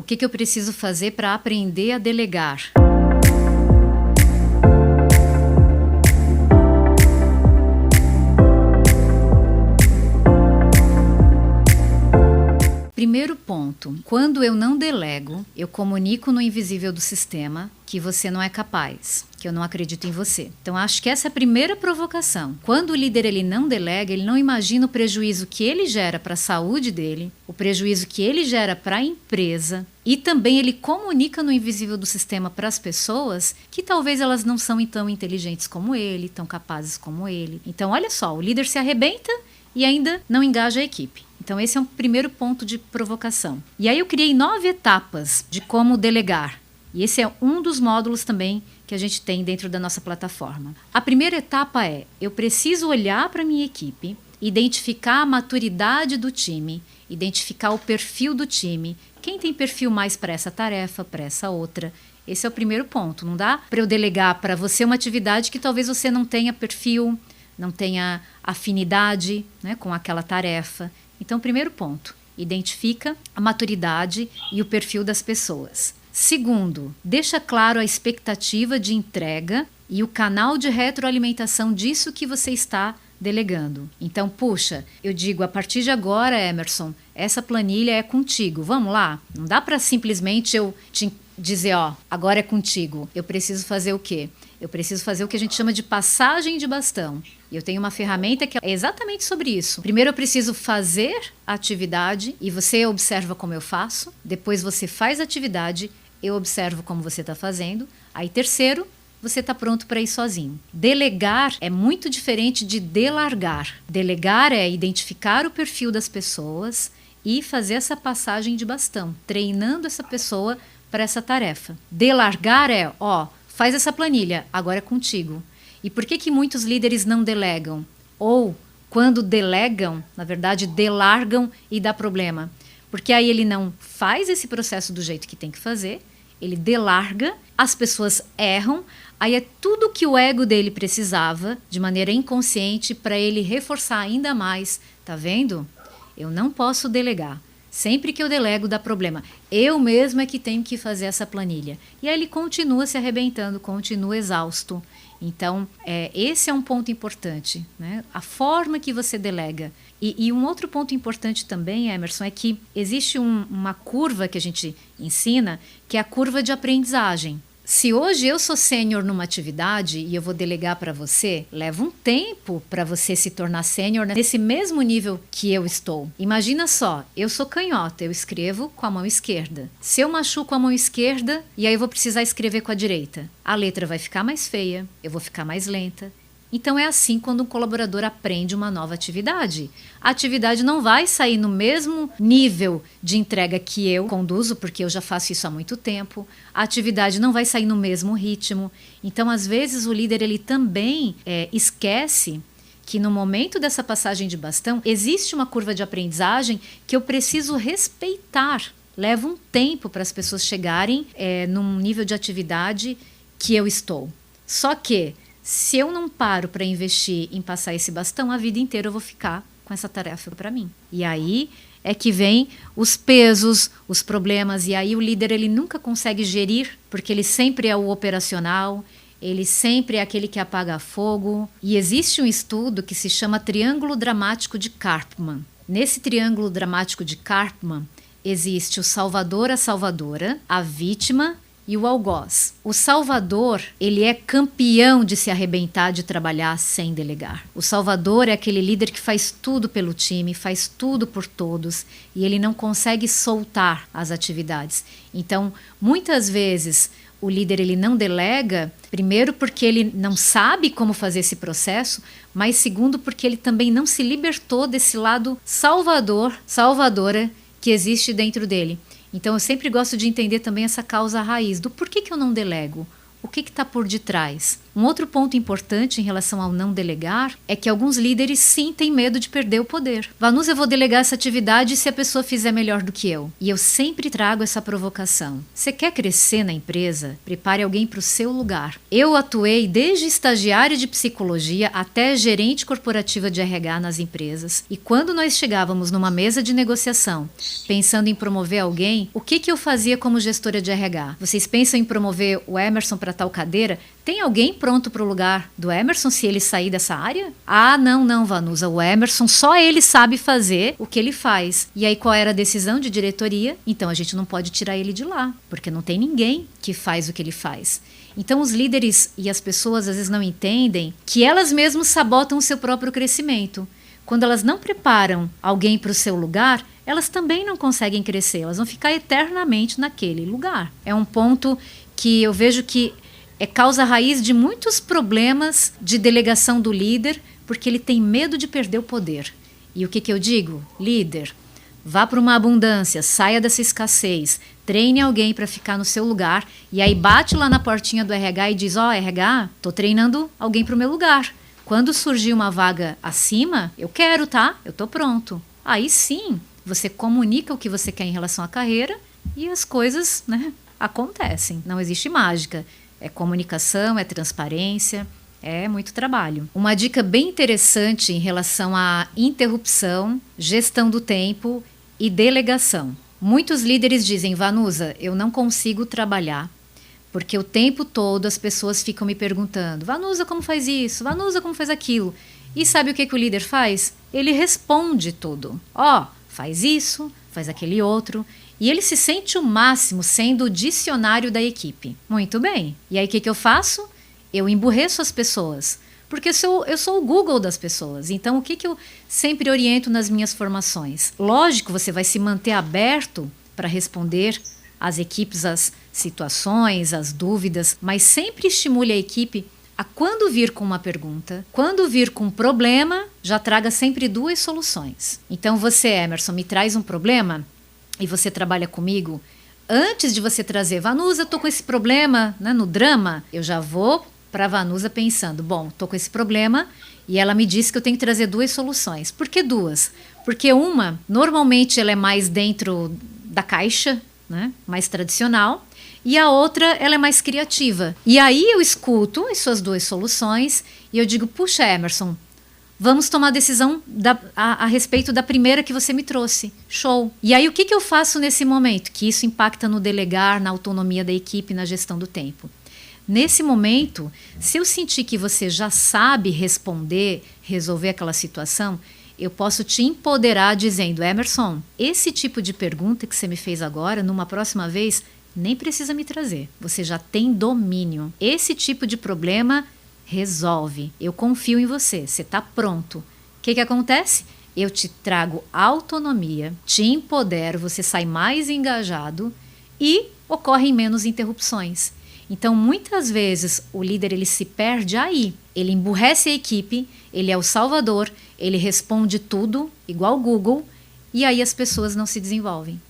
O que eu preciso fazer para aprender a delegar? Primeiro ponto, quando eu não delego, eu comunico no invisível do sistema que você não é capaz, que eu não acredito em você. Então acho que essa é a primeira provocação. Quando o líder ele não delega, ele não imagina o prejuízo que ele gera para a saúde dele, o prejuízo que ele gera para a empresa, e também ele comunica no invisível do sistema para as pessoas que talvez elas não são tão inteligentes como ele, tão capazes como ele. Então olha só, o líder se arrebenta e ainda não engaja a equipe. Então esse é um primeiro ponto de provocação. E aí eu criei 9 etapas de como delegar. E esse é um dos módulos também que a gente tem dentro da nossa plataforma. A primeira etapa é, eu preciso olhar para a minha equipe, identificar a maturidade do time, identificar o perfil do time, quem tem perfil mais para essa tarefa, para essa outra. Esse é o primeiro ponto. Não dá para eu delegar para você uma atividade que talvez você não tenha perfil, não tenha afinidade, né, com aquela tarefa. Então, primeiro ponto, identifica a maturidade e o perfil das pessoas. Segundo, deixa claro a expectativa de entrega e o canal de retroalimentação disso que você está delegando. Então, puxa, eu digo, a partir de agora, Emerson, essa planilha é contigo, vamos lá? Não dá para simplesmente eu te dizer, ó, agora é contigo. Eu preciso fazer o quê? Eu preciso fazer o que a gente chama de passagem de bastão. E eu tenho uma ferramenta que é exatamente sobre isso. Primeiro eu preciso fazer a atividade e você observa como eu faço. Depois você faz a atividade, eu observo como você está fazendo. Aí terceiro, você está pronto para ir sozinho. Delegar é muito diferente de delargar. Delegar é identificar o perfil das pessoas e fazer essa passagem de bastão, treinando essa pessoa para essa tarefa. Delargar é, ó, faz essa planilha, agora é contigo. E por que muitos líderes não delegam? Ou, quando delegam, na verdade, delargam e dá problema. Porque aí ele não faz esse processo do jeito que tem que fazer, ele delarga, as pessoas erram, aí é tudo que o ego dele precisava, de maneira inconsciente, para ele reforçar ainda mais. Tá vendo? Eu não posso delegar. Sempre que eu delego dá problema. Eu mesmo é que tenho que fazer essa planilha. E aí ele continua se arrebentando, continua exausto. Então, esse é um ponto importante, né? A forma que você delega. E um outro ponto importante também, Emerson, é que existe uma curva que a gente ensina, que é a curva de aprendizagem. Se hoje eu sou sênior numa atividade e eu vou delegar para você, leva um tempo para você se tornar sênior nesse mesmo nível que eu estou. Imagina só, eu sou canhota, eu escrevo com a mão esquerda. Se eu machuco a mão esquerda e aí eu vou precisar escrever com a direita, a letra vai ficar mais feia, eu vou ficar mais lenta. Então é assim quando um colaborador aprende uma nova atividade. A atividade não vai sair no mesmo nível de entrega que eu conduzo, porque eu já faço isso há muito tempo. A atividade não vai sair no mesmo ritmo. Então, às vezes, o líder ele também esquece que no momento dessa passagem de bastão, existe uma curva de aprendizagem que eu preciso respeitar. Leva um tempo para as pessoas chegarem num nível de atividade que eu estou. Só que se eu não paro para investir em passar esse bastão, a vida inteira eu vou ficar com essa tarefa para mim. E aí é que vem os pesos, os problemas, e aí o líder ele nunca consegue gerir, porque ele sempre é o operacional, ele sempre é aquele que apaga fogo. E existe um estudo que se chama Triângulo Dramático de Karpman. Nesse Triângulo Dramático de Karpman existe o salvador, a salvadora, a vítima e o algoz. O salvador, ele é campeão de se arrebentar, de trabalhar sem delegar. O salvador é aquele líder que faz tudo pelo time, faz tudo por todos e ele não consegue soltar as atividades. Então, muitas vezes, o líder ele não delega, primeiro porque ele não sabe como fazer esse processo, mas segundo porque ele também não se libertou desse lado salvador, salvadora que existe dentro dele. Então, eu sempre gosto de entender também essa causa raiz do porquê que eu não delego. O que está por detrás? Um outro ponto importante em relação ao não delegar é que alguns líderes sim têm medo de perder o poder. Vanusa, eu vou delegar essa atividade se a pessoa fizer melhor do que eu. E eu sempre trago essa provocação. Você quer crescer na empresa? Prepare alguém para o seu lugar. Eu atuei desde estagiária de psicologia até gerente corporativa de RH nas empresas. E quando nós chegávamos numa mesa de negociação, pensando em promover alguém, o que eu fazia como gestora de RH? Vocês pensam em promover o Emerson para tal cadeira? Tem alguém pronto para o lugar do Emerson se ele sair dessa área? Ah, não, Vanusa, o Emerson só ele sabe fazer o que ele faz. E aí qual era a decisão de diretoria? Então a gente não pode tirar ele de lá, porque não tem ninguém que faz o que ele faz. Então os líderes e as pessoas às vezes não entendem que elas mesmas sabotam o seu próprio crescimento. Quando elas não preparam alguém para o seu lugar, elas também não conseguem crescer, elas vão ficar eternamente naquele lugar. É um ponto que eu vejo que é causa raiz de muitos problemas de delegação do líder, porque ele tem medo de perder o poder. E o que eu digo? Líder, vá para uma abundância, saia dessa escassez, treine alguém para ficar no seu lugar e aí bate lá na portinha do RH e diz, RH, tô treinando alguém para o meu lugar. Quando surgir uma vaga acima, eu quero, tá? Eu tô pronto. Aí sim, você comunica o que você quer em relação à carreira e as coisas, né, acontecem. Não existe mágica. É comunicação, é transparência, é muito trabalho. Uma dica bem interessante em relação à interrupção, gestão do tempo e delegação. Muitos líderes dizem, Vanusa, eu não consigo trabalhar, porque o tempo todo as pessoas ficam me perguntando, Vanusa, como faz isso? Vanusa, como faz aquilo? E sabe o que o líder faz? Ele responde tudo. Faz isso, faz aquele outro. E ele se sente o máximo sendo o dicionário da equipe. Muito bem. E aí o que eu faço? Eu emburreço as pessoas. Porque eu sou o Google das pessoas. Então o que eu sempre oriento nas minhas formações? Lógico, você vai se manter aberto para responder às equipes, às situações, às dúvidas, mas sempre estimule a equipe a quando vir com uma pergunta, quando vir com um problema, já traga sempre 2 soluções. Então você, Emerson, me traz um problema e você trabalha comigo, antes de você trazer, Vanusa, eu tô com esse problema, né, no drama, eu já vou para a Vanusa pensando, bom, tô com esse problema e ela me disse que eu tenho que trazer 2 soluções. Por que 2? Porque uma, normalmente ela é mais dentro da caixa, né, mais tradicional, e a outra ela é mais criativa. E aí eu escuto as suas 2 soluções e eu digo, puxa, Emerson, vamos tomar decisão a respeito da primeira que você me trouxe. Show. E aí o que eu faço nesse momento? Que isso impacta no delegar, na autonomia da equipe, na gestão do tempo. Nesse momento, se eu sentir que você já sabe responder, resolver aquela situação, eu posso te empoderar dizendo, Emerson, esse tipo de pergunta que você me fez agora, numa próxima vez, nem precisa me trazer. Você já tem domínio. Esse tipo de problema resolve. Eu confio em você. Você está pronto. O que acontece? Eu te trago autonomia, te empodero, você sai mais engajado e ocorrem menos interrupções. Então, muitas vezes, o líder ele se perde aí. Ele emburrece a equipe, ele é o salvador, ele responde tudo, igual o Google, e aí as pessoas não se desenvolvem.